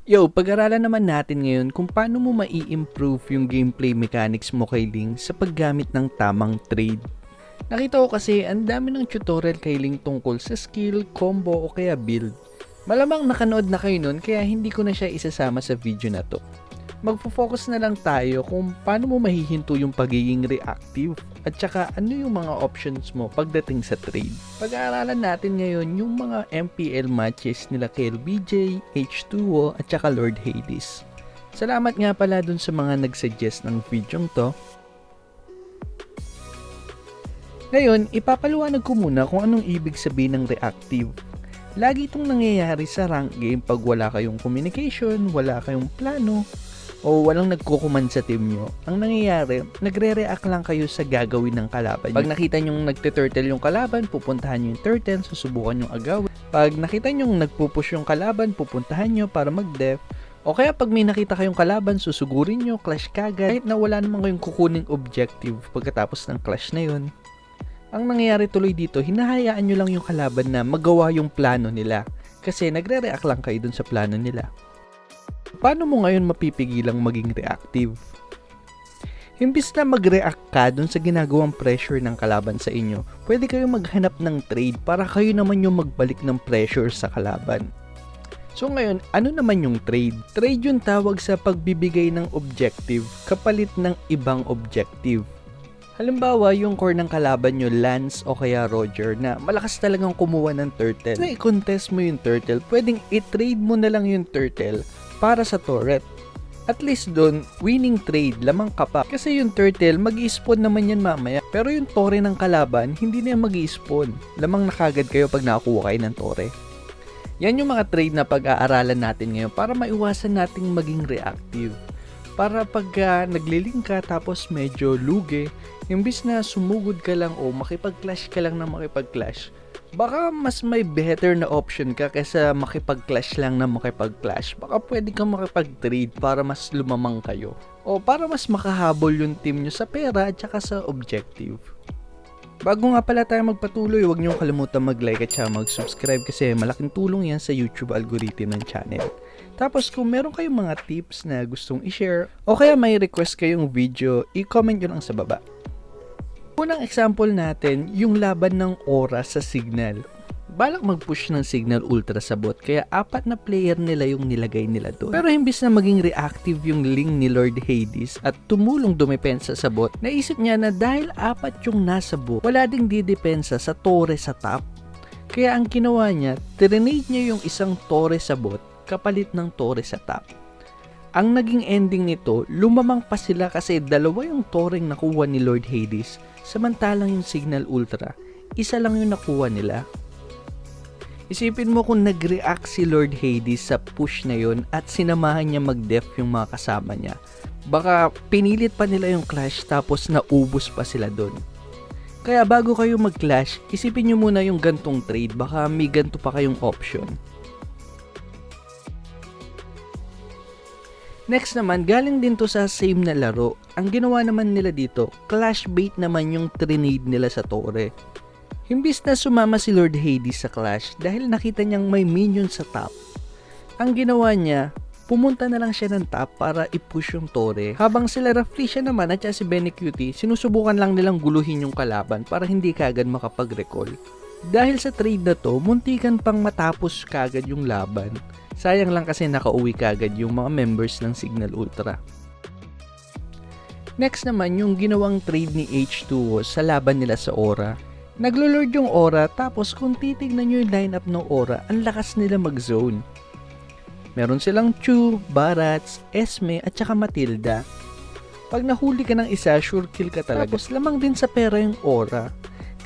Pag-aralan naman natin ngayon kung paano mo mai-improve yung gameplay mechanics mo kay Ling sa paggamit ng tamang trade. Nakita ko kasi ang dami ng tutorial kay Ling tungkol sa skill, combo o kaya build. Malamang nakanood na kayo nun kaya hindi ko na siya isasama sa video na to. Magfo-focus na lang tayo kung paano mo mahihinto yung pagiging reactive at saka ano yung mga options mo pagdating sa trade. Pag-aaralan natin ngayon yung mga MPL matches nila kay LBJ, H2O at saka Lord Hades. Salamat nga pala dun sa mga nagsuggest ng video to. Ngayon, ipapaliwanag ko muna kung anong ibig sabihin ng reactive. Lagi itong nangyayari sa rank game pag wala kayong communication, wala kayong plano, o walang nagkukuman sa team nyo. Ang nangyayari, nagre-react lang kayo sa gagawin ng kalaban. Pag nakita nyo nagte-turtle yung kalaban, pupuntahan nyo yung turtle, susubukan yung agawin. Pag nakita nyo nagpupush yung kalaban, pupuntahan nyo para mag-def. O kaya pag may nakita kayong kalaban, susugurin nyo, clash kagad, kahit na wala naman kayong kukuning objective pagkatapos ng clash na yun. Ang nangyayari tuloy dito, hinahayaan nyo lang yung kalaban na magawa yung plano nila. Kasi nagre-react lang kayo dun sa plano nila. Paano mo ngayon mapipigilang maging reactive? Imbis na mag-react ka dun sa ginagawang pressure ng kalaban sa inyo, pwede kayong maghanap ng trade para kayo naman yung magbalik ng pressure sa kalaban. So ngayon, ano naman yung trade? Trade yung tawag sa pagbibigay ng objective kapalit ng ibang objective. Halimbawa, yung core ng kalaban nyo, Lance o kaya Roger, na malakas talagang kumuha ng turtle. Na i-contest mo yung turtle, pwedeng i-trade mo na lang yung turtle para sa turret. At least doon, winning trade, lamang ka pa. Kasi yung turtle, mag-i-spawn naman yan mamaya. Pero yung tore ng kalaban, hindi na yan mag-i-spawn. Lamang na kagad kayo pag nakakuha kayo ng tore. Yan yung mga trade na pag-aaralan natin ngayon para maiwasan nating maging reactive. Para pag nagliling ka tapos medyo lugi, imbis na sumugod ka lang o makipag-clash ka lang na makipag-clash, baka mas may better na option ka kaysa makipag-clash lang na makipag-clash. Baka pwede kang makipag-trade para mas lumamang kayo. O para mas makahabol yung team nyo sa pera at saka sa objective. Bago nga pala tayo magpatuloy, huwag niyong kalimutan mag-like at saka mag-subscribe kasi malaking tulong yan sa YouTube algorithm ng channel. Tapos kung meron kayong mga tips na gustong i-share o kaya may request kayong video, i-comment nyo lang sa baba. Unang example natin, yung laban ng Aura sa Signal. Balak mag-push ng Signal Ultra sa bot kaya 4 na player nila yung nilagay nila doon. Pero imbis na maging reactive yung Ling ni Lord Hades at tumulong dumepensa sa bot, naisip niya na dahil 4 yung nasa bot, wala ding didepensa sa tore sa top. Kaya ang ginawa niya, trinade niya yung isang tore sa bot kapalit ng tore sa top. Ang naging ending nito, lumamang pa sila kasi 2 yung toreng nakuha ni Lord Hades, samantalang yung Signal Ultra, 1 lang yung nakuha nila. Isipin mo kung nag-react si Lord Hades sa push na yon at sinamahan niya mag-def yung mga kasama niya. Baka pinilit pa nila yung clash tapos naubos pa sila doon. Kaya bago kayo mag-clash, isipin nyo muna yung gantong trade, baka may ganto pa kayong option. Next naman, galing din to sa same na laro. Ang ginawa naman nila dito, clash bait naman yung trinade nila sa tore. Imbis na sumama si Lord Hades sa clash dahil nakita niyang may minion sa top, ang ginawa niya, pumunta na lang siya ng top para i-push yung tore. Habang sila Rafflesia naman at si Benecutie, sinusubukan lang nilang guluhin yung kalaban para hindi kagad makapag-recall. Dahil sa trade na to, muntikan pang matapos kagad yung laban. Sayang lang kasi nakauwi kagad yung mga members ng Signal Ultra. Next naman yung ginawang trade ni H2O sa laban nila sa Aura. Naglo-lord yung Aura tapos kung titignan nyo yung lineup ng Aura, ang lakas nila mag-zone. Meron silang Chu, Barats, Esme at saka Matilda. Pag nahuli ka ng isa, sure kill ka talaga. Tapos lamang din sa pera yung Aura.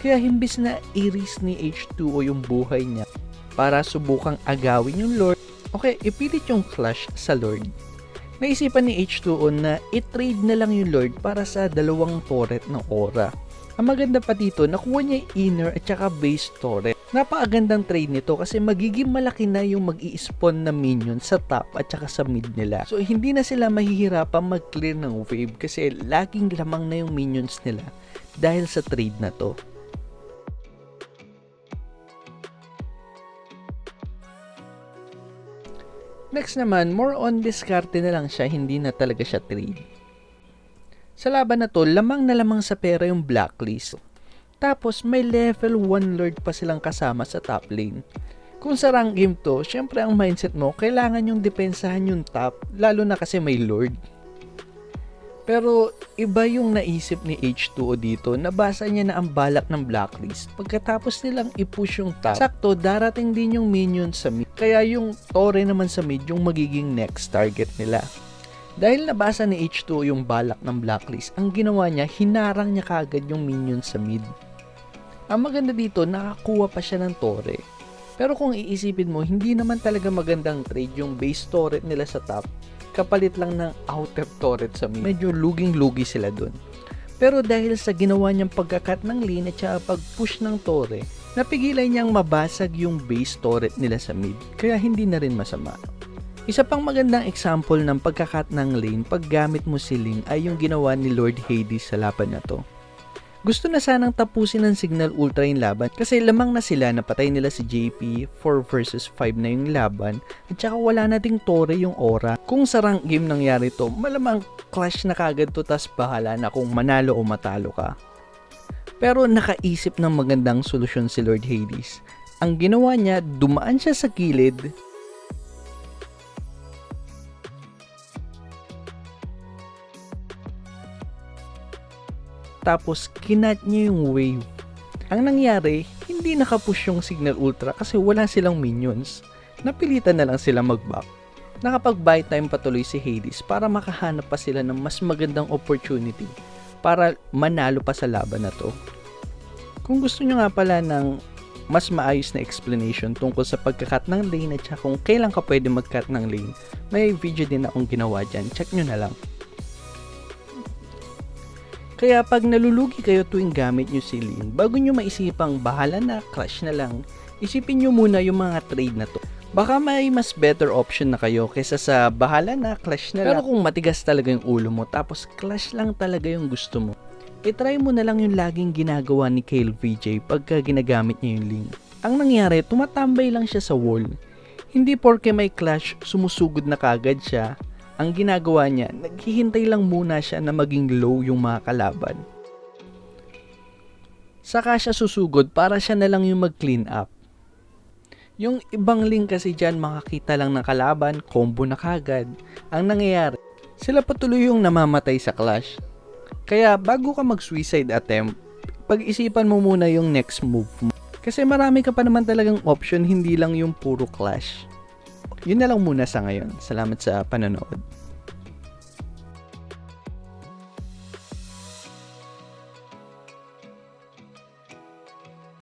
Kaya himbis na i-risk ni H2O yung buhay niya para subukang agawin yung Lord, okay, ipilit yung clash sa Lord. Naisipan ni H2O na i-trade na lang yung Lord para sa 2 turret ng Aura. Ang maganda pa dito, nakuha niya yung inner at saka base turret. Napakagandang trade nito kasi magiging malaki na yung mag-i-spawn na minion sa top at saka sa mid nila. So hindi na sila mahihirapan mag-clear ng wave kasi laging lamang na yung minions nila dahil sa trade na to. Next naman, more on diskarte na lang siya, hindi na talaga siya trade. Sa laban na to, lamang na lamang sa pera yung Blacklist. Tapos may level 1 Lord pa silang kasama sa top lane. Kung sa rank game to, syempre ang mindset mo, kailangan yung depensahan yung top, lalo na kasi may Lord. Pero iba yung naisip ni H2O dito, nabasa niya na ang balak ng Blacklist. Pagkatapos nilang i-push yung top, sakto darating din yung minion sa mid. Kaya yung Torre naman sa mid yung magiging next target nila. Dahil nabasa ni H2O yung balak ng Blacklist, ang ginawa niya, hinarang niya kagad yung minion sa mid. Ang maganda dito, nakakuha pa siya ng Torre. Pero kung iisipin mo, hindi naman talaga magandang trade yung base turret nila sa top, kapalit lang ng outer turret sa mid. Medyo luging-lugi sila dun. Pero dahil sa ginawa niyang pagkakat ng lane at saka pag-push ng Torre, napigilan niyang mabasag yung base turret nila sa mid. Kaya hindi na rin masama. Isa pang magandang example ng pagkakat ng lane pag gamit mo si Ling ay yung ginawa ni Lord Hades sa laban na to. Gusto na sanang tapusin ng Signal Ultra yung laban kasi lamang na sila, napatay nila si JP, 4 versus 5 na yung laban at saka wala na ding Torre yung aura. Kung sa rank game nangyari to, malamang clash na kagad to, tas bahala na kung manalo o matalo ka. Pero nakaisip ng magandang solusyon si Lord Hades. Ang ginawa niya, dumaan siya sa gilid, tapos kinat niya yung wave. Ang nangyari, hindi nakapush yung Signal Ultra kasi wala silang minions. Napilitan na lang sila mag-back. Nakapag-buy time patuloy si Hades para makahanap pa sila ng mas magandang opportunity para manalo pa sa laban na to. Kung gusto nyo nga pala ng mas maayos na explanation tungkol sa pagkakat ng lane at kung kailan ka pwede mag-cut ng lane, may video din akong ginawa dyan. Check nyo na lang. Kaya pag nalulugi kayo tuwing gamit nyo si Lin, bago nyo maisipang bahala na, crush na lang, isipin nyo muna yung mga trade na to. Baka may mas better option na kayo kaysa sa bahala na, clash na lang. Pero kung matigas talaga yung ulo mo tapos clash lang talaga yung gusto mo, itry mo na lang yung laging ginagawa ni Kale VJ pagka ginagamit niya yung Lin. Ang nangyari, tumatambay lang siya sa wall. Hindi porke may clash, sumusugod na kagad siya. Ang ginagawa niya, naghihintay lang muna siya na maging low yung mga kalaban. Saka siya susugod para siya na lang yung mag-clean up. Yung ibang link kasi dyan, makakita lang ng kalaban, combo na kagad. Ang nangyayari, sila patuloy yung namamatay sa clash. Kaya bago ka mag-suicide attempt, pag-isipan mo muna yung next move mo. Kasi marami ka pa naman talagang option, hindi lang yung puro clash. Yun na lang muna sa ngayon. Salamat sa panonood.